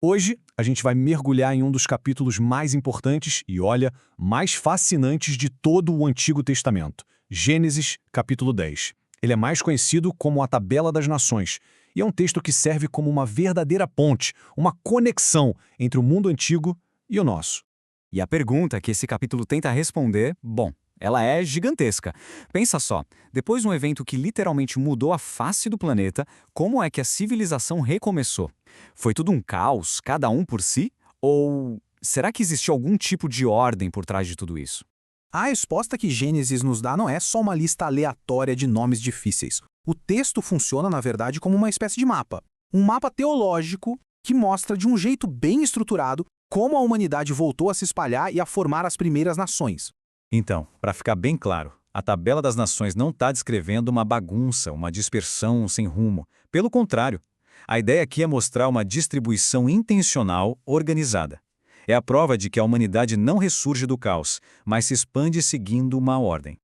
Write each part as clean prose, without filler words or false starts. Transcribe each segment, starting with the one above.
Hoje, a gente vai mergulhar em um dos capítulos mais importantes e, olha, mais fascinantes de todo o Antigo Testamento, Gênesis, capítulo 10. Ele é mais conhecido como a Tabela das Nações, e é um texto que serve como uma verdadeira ponte, uma conexão entre o mundo antigo e o nosso. E a pergunta que esse capítulo tenta responder, bom, ela é gigantesca. Pensa só, depois de um evento que literalmente mudou a face do planeta, como é que a civilização recomeçou? Foi tudo um caos, cada um por si? Ou será que existiu algum tipo de ordem por trás de tudo isso? A resposta que Gênesis nos dá não é só uma lista aleatória de nomes difíceis. O texto funciona, na verdade, como uma espécie de mapa. Um mapa teológico que mostra de um jeito bem estruturado como a humanidade voltou a se espalhar e a formar as primeiras nações. Então, para ficar bem claro, a Tabela das Nações não está descrevendo uma bagunça, uma dispersão sem rumo. Pelo contrário, a ideia aqui é mostrar uma distribuição intencional, organizada. É a prova de que a humanidade não ressurge do caos, mas se expande seguindo uma ordem.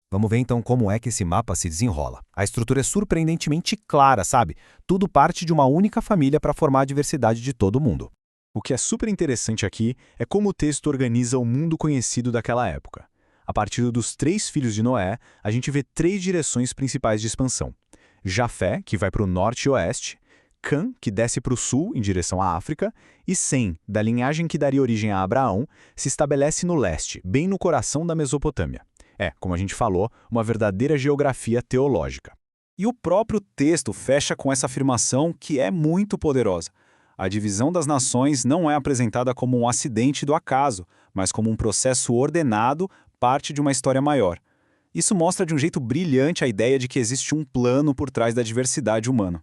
Vamos ver então como é que esse mapa se desenrola. A estrutura é surpreendentemente clara, sabe? Tudo parte de uma única família para formar a diversidade de todo mundo. O que é super interessante aqui é como o texto organiza o mundo conhecido daquela época. A partir dos 3 filhos de Noé, a gente vê 3 direções principais de expansão. Jafé, que vai para o norte e oeste, Cã, que desce para o sul, em direção à África, e Sem, da linhagem que daria origem a Abraão, se estabelece no leste, bem no coração da Mesopotâmia. É, como a gente falou, uma verdadeira geografia teológica. E o próprio texto fecha com essa afirmação que é muito poderosa. A divisão das nações não é apresentada como um acidente do acaso, mas como um processo ordenado, parte de uma história maior. Isso mostra de um jeito brilhante a ideia de que existe um plano por trás da diversidade humana.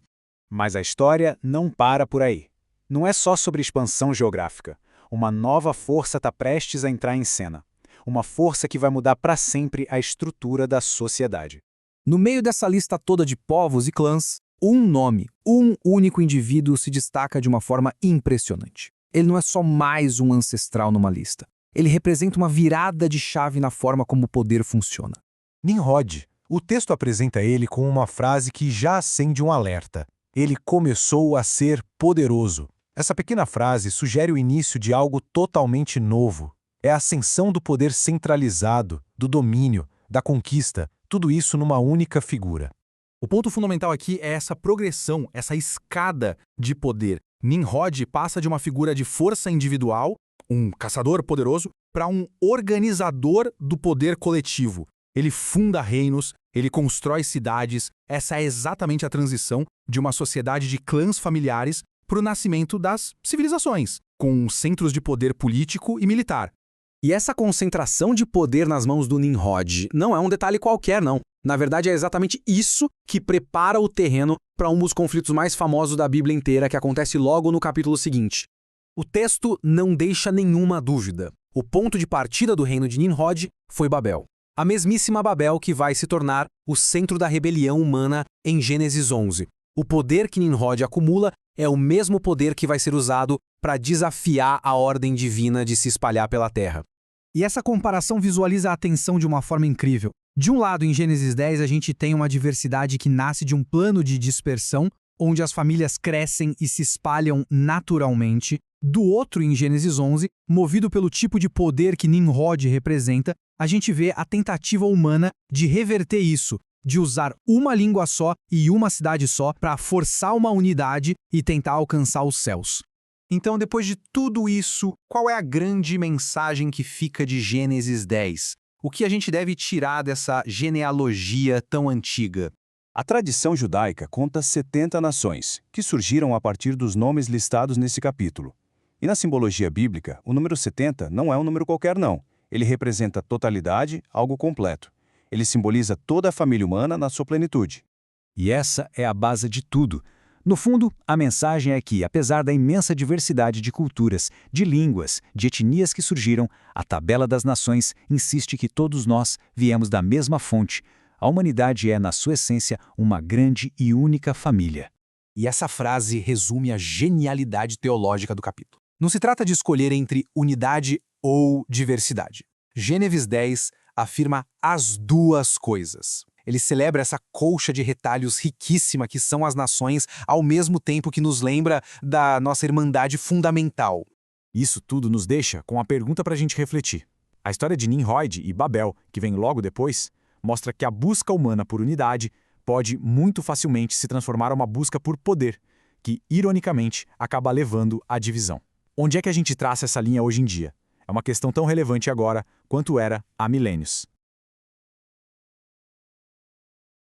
Mas a história não para por aí. Não é só sobre expansão geográfica. Uma nova força está prestes a entrar em cena. Uma força que vai mudar para sempre a estrutura da sociedade. No meio dessa lista toda de povos e clãs, um nome, um único indivíduo se destaca de uma forma impressionante. Ele não é só mais um ancestral numa lista. Ele representa uma virada de chave na forma como o poder funciona. Nimrod. O texto apresenta ele com uma frase que já acende um alerta. Ele começou a ser poderoso. Essa pequena frase sugere o início de algo totalmente novo. É a ascensão do poder centralizado, do domínio, da conquista, tudo isso numa única figura. O ponto fundamental aqui é essa progressão, essa escada de poder. Nimrod passa de uma figura de força individual, um caçador poderoso, para um organizador do poder coletivo. Ele funda reinos, ele constrói cidades. Essa é exatamente a transição de uma sociedade de clãs familiares para o nascimento das civilizações, com centros de poder político e militar. E essa concentração de poder nas mãos do Nimrod não é um detalhe qualquer, não. Na verdade, é exatamente isso que prepara o terreno para um dos conflitos mais famosos da Bíblia inteira, que acontece logo no capítulo seguinte. O texto não deixa nenhuma dúvida. O ponto de partida do reino de Nimrod foi Babel. A mesmíssima Babel que vai se tornar o centro da rebelião humana em Gênesis 11. O poder que Nimrod acumula é o mesmo poder que vai ser usado para desafiar a ordem divina de se espalhar pela terra. E essa comparação visualiza a atenção de uma forma incrível. De um lado, em Gênesis 10, a gente tem uma diversidade que nasce de um plano de dispersão, onde as famílias crescem e se espalham naturalmente. Do outro, em Gênesis 11, movido pelo tipo de poder que Nimrod representa, a gente vê a tentativa humana de reverter isso, de usar uma língua só e uma cidade só para forçar uma unidade e tentar alcançar os céus. Então, depois de tudo isso, qual é a grande mensagem que fica de Gênesis 10? O que a gente deve tirar dessa genealogia tão antiga? A tradição judaica conta 70 nações, que surgiram a partir dos nomes listados nesse capítulo. E na simbologia bíblica, o número 70 não é um número qualquer não. Ele representa totalidade, algo completo. Ele simboliza toda a família humana na sua plenitude. E essa é a base de tudo. No fundo, a mensagem é que, apesar da imensa diversidade de culturas, de línguas, de etnias que surgiram, a Tabela das Nações insiste que todos nós viemos da mesma fonte. A humanidade é, na sua essência, uma grande e única família. E essa frase resume a genialidade teológica do capítulo. Não se trata de escolher entre unidade ou diversidade. Gênesis 10 afirma as duas coisas. Ele celebra essa colcha de retalhos riquíssima que são as nações, ao mesmo tempo que nos lembra da nossa irmandade fundamental. Isso tudo nos deixa com uma pergunta para a gente refletir. A história de Nimrod e Babel, que vem logo depois, mostra que a busca humana por unidade pode muito facilmente se transformar em uma busca por poder, que, ironicamente, acaba levando à divisão. Onde é que a gente traça essa linha hoje em dia? É uma questão tão relevante agora quanto era há milênios.